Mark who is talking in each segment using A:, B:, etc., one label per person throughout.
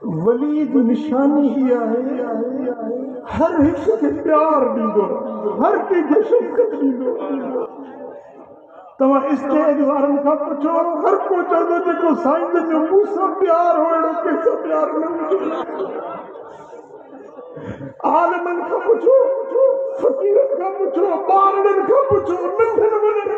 A: वली की निशानी किया है हर हिस्से के प्यार दीदो हर की शफकत दीदो तवा स्टेज वारन का पूछो हर को चलो जेको साईं जो मूसा प्यार होड़ो कैसा प्यार न आलमन का पूछो फकीरन का पूछो बारन का पूछो नंढन वनन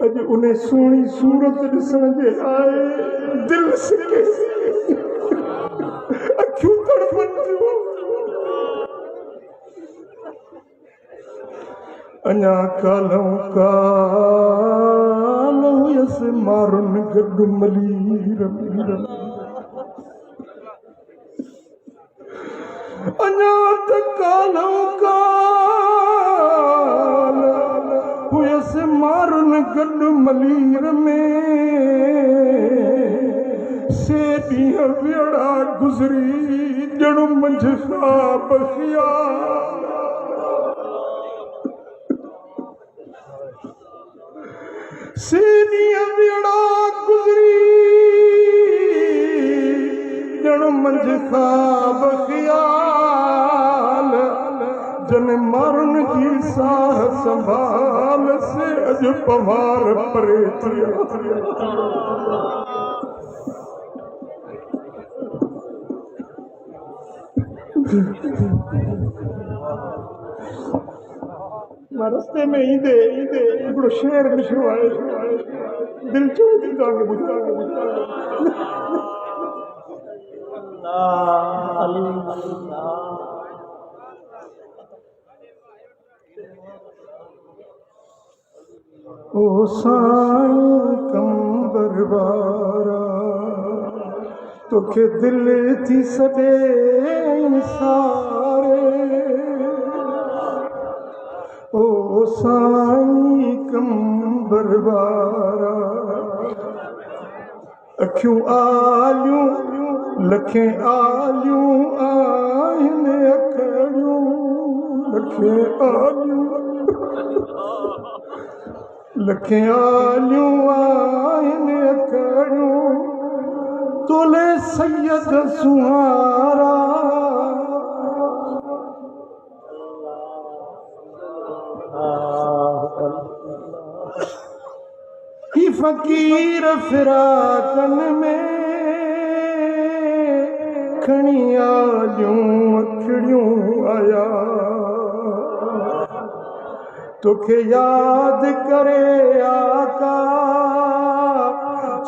A: अज उन्हें सोनी सूरत ॾिसण जे आए दिल सिके अखियूं तड़पन थियूं अञा कालऊं काल हुयसि मारुन गॾु मलीर अञा त कालऊं काल हुयसि मारुन गॾु मलीर में से ॾींहं वेड़ा गुज़री ॼणु मंझि ख़्वाब ख़्याल से ॾींहं वेड़ा गुज़री ॼणु मंझि ख़्वाब ख़्याल जन मारुन की साह संभाल से अज पवार परे थिया रस्ते में ईंदे हिकिड़ो शेर लिखियो आहे दिल चो तव्हांखे ॿुधायो ओ साईं कंबर वारा तोखे दिल थी सॾे सारे ओ साईं कंबर वारा अखियूं आलियूं लखे आलियूं आहिनि अखड़ियूं लखे आलियूं लखे आलियूं आहिनि अखड़ियूं तोले सैयद सुहारा ही फकीर फिराकन में खणी आलियूं अखड़ियूं आया तोखे याद करे आका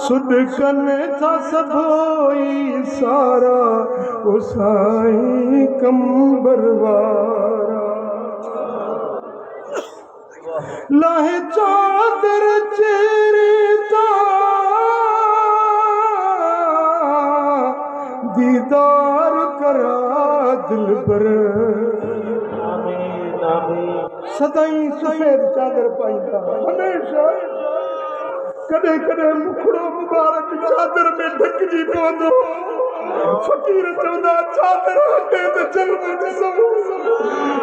A: सुध कनि था सभोई सारा ओ साईं कंबर वारा लाहे चादर चेहरे ता दीदार करा दिल पर सदाई सफेद चादर पाईंदा हमेशा कॾहिं कॾहिं मुखड़ो मुबारक चादर में ढकिजी पवंदो फकीर चवंदा चादर हटे त जन्म ॾिसो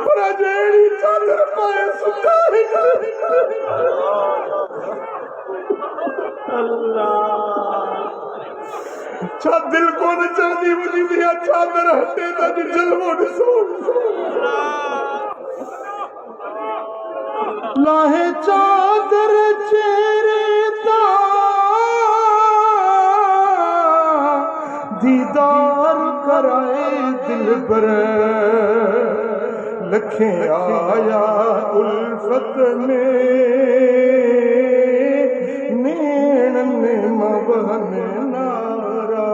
A: पर अॼु अहिड़ी चादर पाए सुठा छा दिल कोन चवंदी मुंहिंजी चादर हटे त अॼु जलवो ॾिसो लाहे चादर चेहरे ता दीदार कराए दिल पर लखे आया उल्फत में नेणन मबहन नारा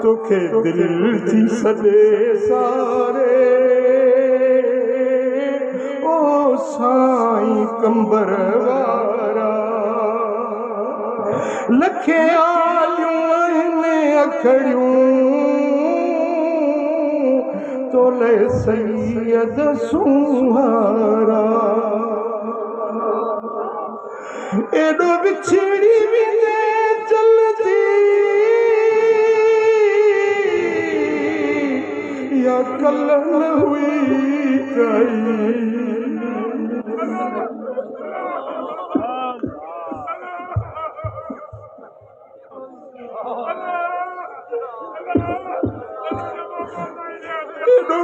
A: तोखे दिल थी सॾे सारे साईं कंबर वारा लखे आलियूं आहिनि अखड़ियूं तोले सैयद सुहारा एॾो विछड़ी विञे जल्दी या कल न हुई कई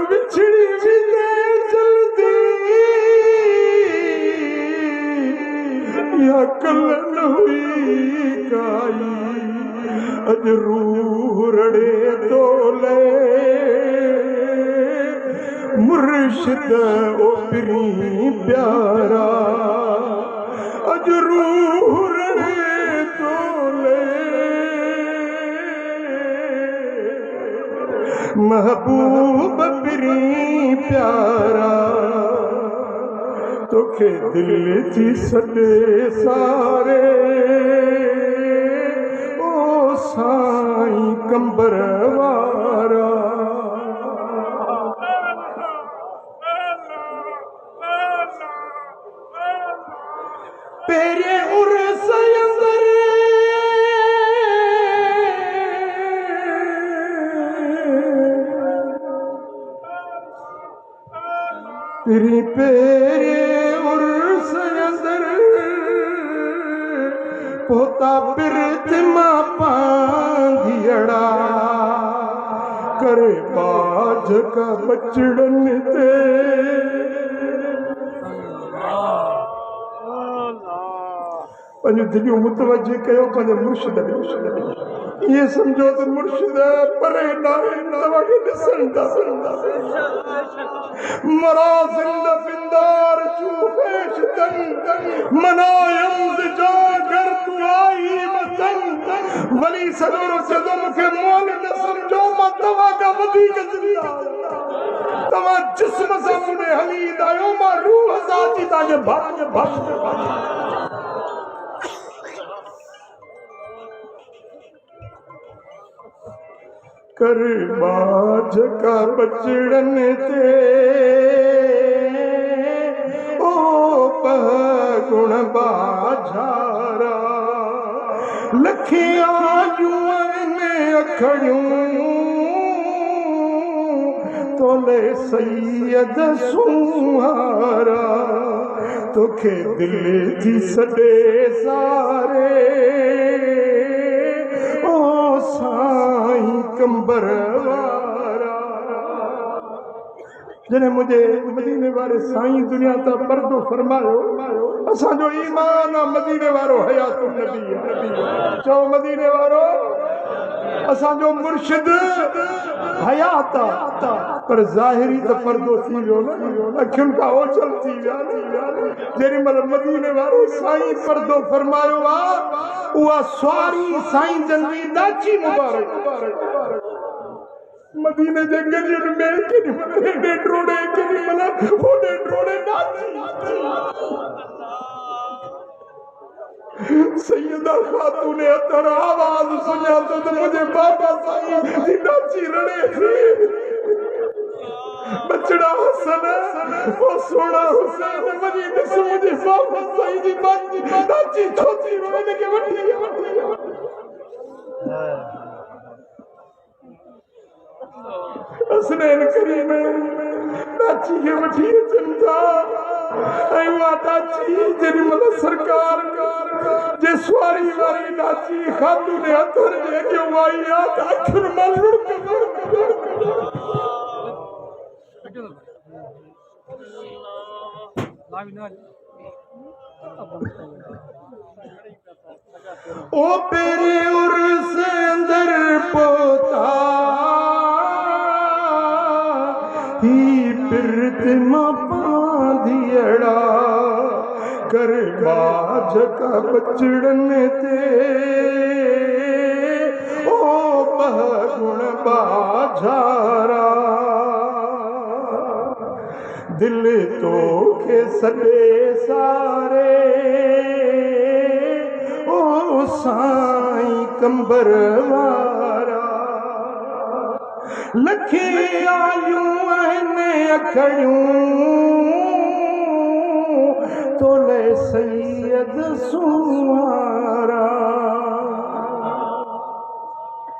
A: बिछड़ी बिने जल्दी या कल न हुई काई अज रूह रड़े तोले मुर्शिद ओ पिरी प्यारा अज रूह रड़े तोले महबूब पिरी प्यारा तोखे दिल थी सॾे सारे ओ साईं कंबर वारा पेरे उर्स अंदर तेरी पेरे उर्स अंदर पोता पिरत मां पांधियड़ा करे बाज का बचड़न ते पंहिंजूं दिलियूं मुतवजे कयो पंहिंजे मुर्शिद ये समझो तो मुर्शिद परे तव्हांखे ॾिसण था मराज़िंद बिंदार चूखेश तन मनायम जा घर तू आई वतन वली सदर जदो मूंखे मोल न समझो मां तव्हां खां वधीक ज़िंदा तव्हां जिस्म सां मुड़े हली ईंदा आहियो मां रूह सां अची तव्हांजे भॻ कर बाज का बचड़न ते ओ पगुण बाझारा लखिया जुअन अखड़ियूं तोले सैयद सुहारा तोखे दिल थी सॾे सारे साईं कंबर वारा जने मुझे मदीने वारे साईं दुनिया ता पर्दो फरमायो असांजो ईमान आ मदीने वारो हयात नबी आहे चओ मदीने वारो असांजो मुर्शिद हयात आ पर ज़ाहिरी त पर्दो थी वियो न अखियुनि खां ओझल थी विया जेॾी महिल मदीने वारो साईं पर्दो फरमायो आहे उहा स्वारी साईं जनवी दाची मुबारक मदीने जे गलियुनि में केॾी महिल हेॾे ड्रोड़े केॾी महिल होॾे ड्रोड़े सैयदा खातून अतर आवाज़ सुञातो त मुंहिंजे बाबा साईं जी दाची रड़े बचड़ा हसन ओ सोना हुसैन वजी ॾिस मुंहिंजे बाबा साईं जी दाची छोती रोने के वठी हसनैन करीम दाची के वठी अचनि था ऐं उहा दाची जेॾी महिल सरकार जे सुवारी वारी दाची खातून अतर जे अॻियां आई आहे त अखियुनि मां लुड़क ओ पेरे उर्स अंदर पोता ही पिरत मां पांधियड़ा कर बाज का बचड़न ते ओ बहुगुण बाझारा दिल तो के सॾे सारे ओ साईं कंबर वारा लखे आयूं आहिनि अखड़ियूं तोले सैयद सुवारा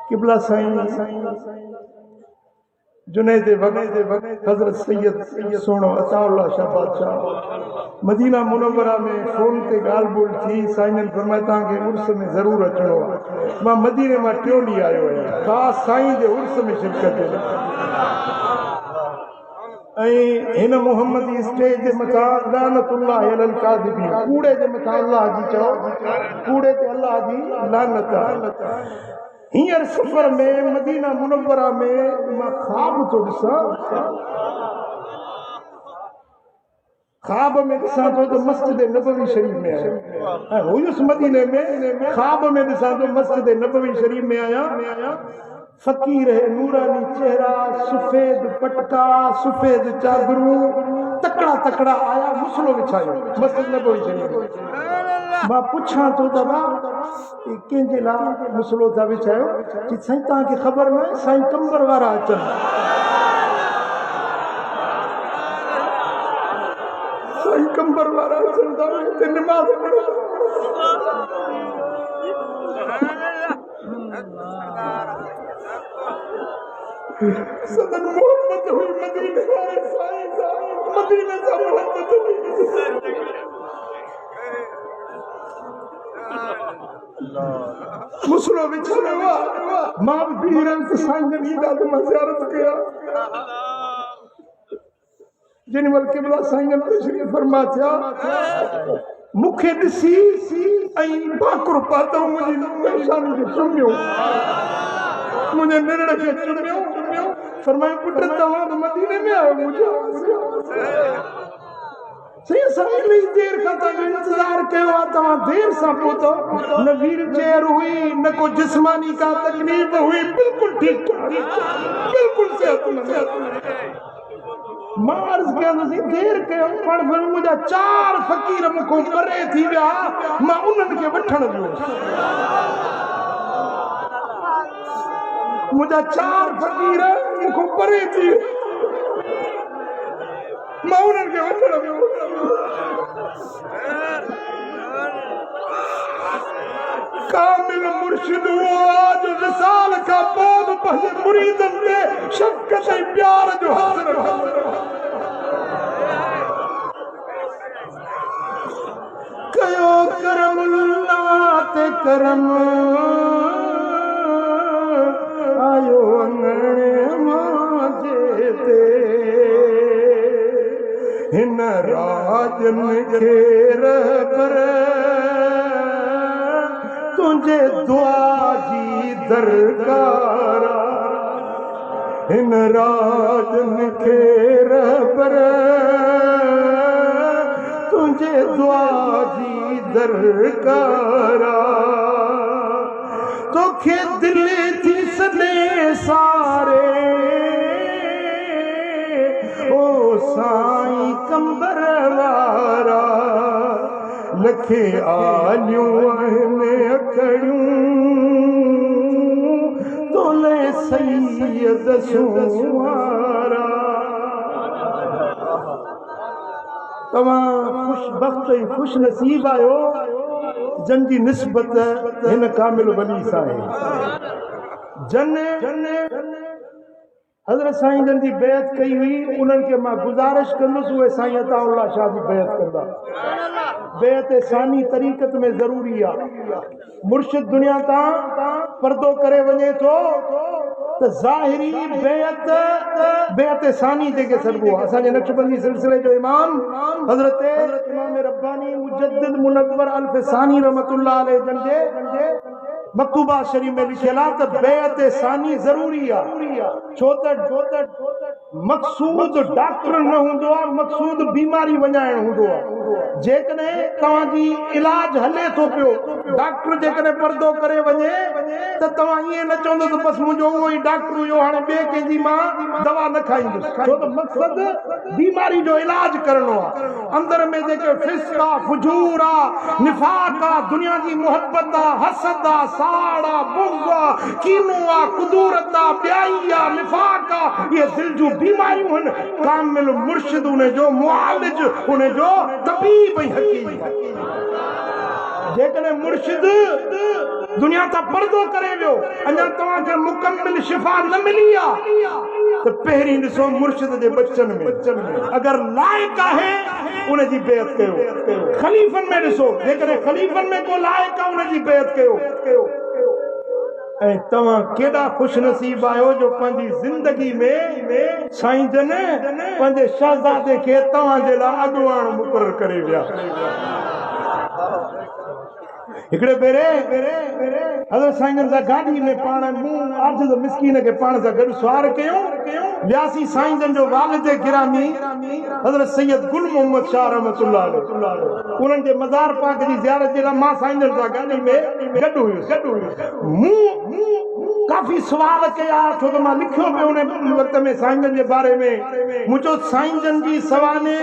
A: किबला साईं जुनैद वक्त हजरत सैयद सोनो अताउल्लाह शाह बादशाह मदीना मुनव्वरा में फोन ते ॻाल्हि ॿोल थी साईं फरमाया तव्हांखे उर्स में ज़रूरु अचिणो आहे मां मदीने मां टियों ॾींहुं आयो आहियां ख़ासि साईं जे उर्स में शिरकत ऐं हिन मोहम्मदी स्टेज जे मथां लानतुल्लाह अलल काज़िबीन कूड़े जे मथां अल्लाह जी चओ कूड़े ते अल्लाह जी लानत आहे हींअर सफ़र में मदीना मुनव्वरा में मां ख़्वाब थो ॾिसां ख़्वाब में ॾिसां थो त मस्जिद नबवी शरीफ़ में आहियां ऐं हुयुसि मदीने में ख़्वाब में ॾिसां थो मस्जिद नबवी शरीफ़ में आहियां फ़कीर है नूरानी चेहरा सफ़ेद पटका सफ़ेद चादरूं तकड़ा तकड़ा आया मुसलो विछायो मस्जिद नबवी शरीफ़ मां पुछां थो दबा कंहिंजे लाइ मुसलो था विछायो कि साईं तव्हांखे ख़बर न आहे साईं कंबर वारा अचनि साईं कंबर वारा अचनि था हिते निमाज़ पढ़ो सदन मोहब्बत हुई मदीने वाले साईं मदीने से मोहब्बत हुई मुसलो विछायो मां भी बीरन से साईं जी दा मां ज़ियारत कया जिन वल क़िबला साईं तशरीफ़ फरमा थिया मूंखे ॾिसी ऐं भाकुर पातो मुंहिंजी परेशानी खे चुमियो मुंहिंजे निरण खे चुमियो फरमायो पुट तव्हां मदीने में आयो मुंहिंजो साईं देर खां तव्हांजो इंतज़ार कयो आहे तव्हां देर सां पहुतो न व्हील चेयर हुई न को जिस्मानी का तकलीफ़ हुई बिल्कुलु ठीकु बिल्कुलु सिहत मां अर्ज़ कयोसीं देर कयो पाण मुंहिंजा 4 फ़क़ीर मूंखां परे थी विया मां उन्हनि खे वठण वियुसि मुंहिंजा 4 फ़क़ीर मूंखां परे थी मां उन्हनि खे वठण कामिल मुर्शिद आज विसाल का बाद पंहिंजे मुरीदनि ते शफ़क़त ऐं प्यार जो हथ कयो करम अल्लाह ते करम आयो अंगणे मांजे ते हिन राजन खे रहबर तुझे दुआ जी दरकार हिन राजन खे रहबर तुझे दुआ जी दरकार तोखे दिल थी सने सारे ओ साईं कंबर वारा लखे आलियूं आहिनि अखड़ियूं तोले सैयद सुवारा तव्हां खुशबख्त ऐं खुश नसीब आहियो जन जी निस्बत हिन कामिल वली सां आहे जन हज़रत साईं जन जी बैत कई हुई उन्हनि खे मां गुज़ारिश कंदुसि उहे साईं अताउल्लाह शाह जी बैत कंदा बैत सानी तरीक़त में ज़रूरी आहे मुर्शिद दुनिया तां पर्दो करे वञे थो त ज़ाहिरी बैत सानी जेके सॾिबो आहे असांजे नक्शबंदी सिलसिले जो इमाम हज़रत इमाम रब्बानी मुजद्दिद मुनव्वर अल्फ़सानी रहमतुल्लाह अलैह जन जे मकतूबा शरीफ में लिखियल आहे त बैत सानी ज़रूरी आहे छो त मक़सूद डॉक्टर न हूंदो आहे मक़सूद बीमारी वञाइण हूंदो आहे जेकॾहिं तव्हांजी इलाज हले थो पियो डॉक्टर जेकॾहिं पर्दो करे वञे त तव्हां ईअं न चवंदो त बसि मुंहिंजो उहो ई डॉक्टर हुयो हाणे ॿिए कंहिंजी मां दवा न खाईंदुसि छो त मक़सदु बीमारी जो इलाज करणो आहे अंदर में जेके फिस्क आहे फुजूर आहे निफाक आहे दुनिया जी मोहब्बत आहे हसद आहे साड़ आहे बुग़्ज़ आहे कीनो आहे कुदूरत आहे ॿियाई आहे निफाक आहे इहे दिलि जूं बीमारियूं आहिनि कामिल मुर्शिद उन जो मुआलिज उन जो तबीब ऐं हकीम जेकॾहिं मुर्शिद दुनिया तां पर्दो करे वियो अञा तव्हांखे मुकम्मिल शिफ़ा न मिली आहे तो पहिरीं ॾिसो मुर्शिद जे बच्चन में अगर लाइक है उन जी बेअत कयो खलीफन में ॾिसो जेकॾहिं खलीफन में को लाइक आहे उन जी बेअत कयो ऐं तव्हां केॾा खुशनसीब आहियो जो पंहिंजी ज़िंदगी में साईं जन पंहिंजे शहज़ादे खे तव्हांजे लाइ अॻुवाण मुक़ररु करे विया हिकिड़े भेरे हज़रत साईं जन सां गाॾी में पाण मूं आजिज़ मिस्कीन खे पाण सां गॾु सवार कयूं वियासीं साईं जन जो वालिद गिरामी हज़रत सैयद गुल मोहम्मद शाह रहमतुल्लाह अलैह उन्हनि जे मज़ार पाक जी ज़ियारत जे लाइ मां साईं जन सां गाॾी में गॾु हुयुसि मूं काफ़ी सुवाल कया छो त मां लिखियो पियो उन वक़्त में साईं जन जे बारे में मुंहिंजो साईं जन जी सवाने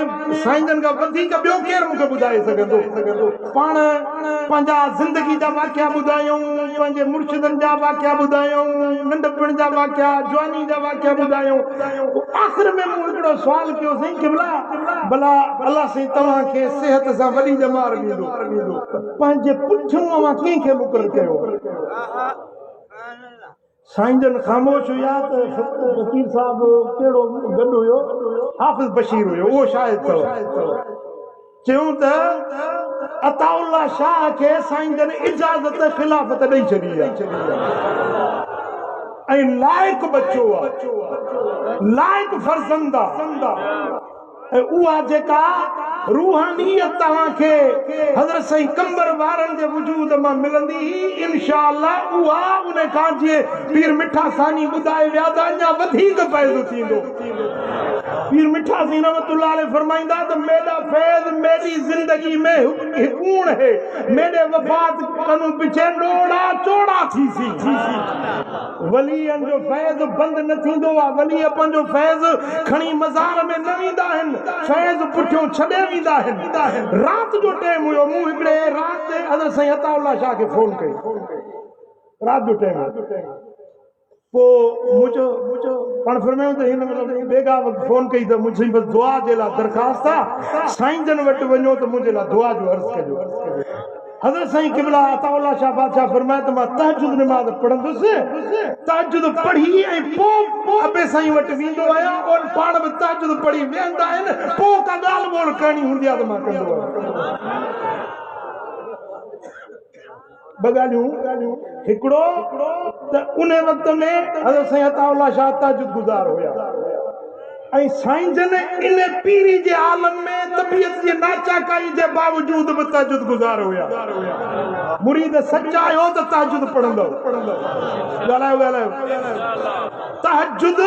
A: साईं जन खां वधीक ॿियो केरु मूंखे ॿुधाए सघंदो पाण पंहिंजा ज़िंदगी जा वाक़िया ॿुधायूं पंहिंजे मुर्शिदनि जा वाक़िया ॿुधायूं नंढपण जा वाक़िया जवानी जा वाक़िया ॿुधायूं आख़िर में मूं हिकिड़ो सुवाल कयो साईं क़िबला भला अलाह साईं तव्हांखे सिहत सां वॾी ॼमार ॾींदो पंहिंजे पुठियों अवां कंहिंखे मुक़ररु कयो साईं जन ख़ामोश हुया त वकील साहब कहिड़ो गॾु हुयो हाफ़िज़ बशीर हुयो उहो शायदि अथव चयूं त अताउल्ला शाह खे साईं जन इजाज़त ख़िलाफ़त ॾेई छॾी आहे ऐं लाइक बच्चो आहे लाइक फर्ज़ंद आहे उहा जेका रूहानियत तव्हांखे हज़रत साईं कंबर वारनि जे वजूद मां मिलंदी इंशाअल्लाह उहा उन खां जीअं पीर मिठा सानी ॿुधाए विया त अञा वधीक फ़ैज़ थींदो पीर मिठा साईं रहमतुल्लाह अलैह फरमाईंदा त मेरा फैज़ मेरी ज़िंदगी में हिकूण है मेरे वफ़ात कनु पिछे डोड़ा चौड़ा थी सी वलीअनि जो फैज़ बंदि न थींदो आहे वली पंहिंजो फैज़ खणी मज़ार में न वेंदा आहिनि फैज़ पुठियों छॾे वेंदा आहिनि राति जो टाइम हुयो मूं हिकिड़े राति हज़रत साईं अताउल्ला शाह खे फोन कई राति जो टाइम पोइ मुंहिंजो पाण फरमायूं त हिन मतिलबु बेगा फोन कई त मुंहिंजी बसि दुआ जे लाइ दरख़्वास्त आहे साईं जन वटि वञो त मुंहिंजे लाइ दुआ जो अर्ज़ु कजो हज़रत साईं क़िबला अताउल्ला शाह बादशाह फरमाए त मां तहज्जुद नमाज़ पढ़ंदुसि तहज्जुद पढ़ी ऐं पोइ अबे साईं वटि वेंदो आहियां और पाण बि तहज्जुद पढ़ी वेहंदा आहिनि पोइ का ॻाल्हि ॿोल करणी हूंदी आहे त मां कंदो आहियां ॿ ॻाल्हियूं हिकिड़ो त उन वक़्त में हज़रत साईं अताउल्ला शाह तहज्जुद गुज़ार हुया ऐं साईं जन इन पीरी जे आलम में तबियत जे नाचाकाई जे बावजूद बि तहज्जुद गुज़ार हुया मुरीद सचा आहियो त तहज्जुद पढ़ंदो ॻाल्हायो तहज्जुद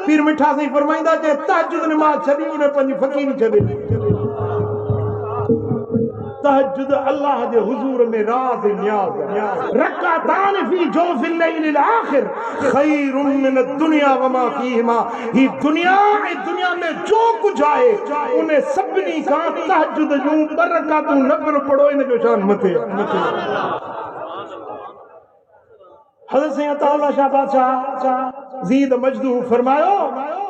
A: पीर मिठा साईं फरमाईंदा जे तहज्जुद नमाज़ छॾी उन पंहिंजी फ़कीरी छॾे तहज्जुद अल्लाह जे हुजूर में राज़ नियाज़ रकातान फी जौफिल लैलिल आखिर खैरुम मिन दुनिया व मा फीहिमा ही दुनिया में जो कुछ आहे उन सभिनी खां तहज्जुद जूं ॿ रकातूं नफ़िल पढ़ो इन जो शान मथे हज़रत साईं अताउल्ला शाह बादशाह ज़ीद मजदू फरमायो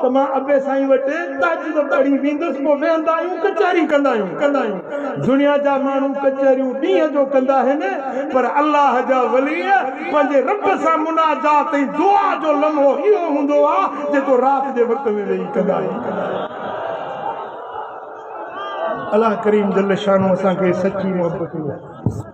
A: त मां अबे साईं वटि तहज्जुद पढ़ी वेंदुसि पोइ वेहंदा आहियूं कचहरी कंदा आहियूं दुनिया जा माण्हू कचहरियूं ॾींहं जो कंदा आहिनि पर अल्लाह जा वली पंहिंजे रब सां मुनाजात ऐं दुआ जो लम्हो इहो हूंदो आहे जेको राति जे वक़्त में वेही कंदा आहियूं अल्लाह करीम जल शानो असांखे सची मोहबत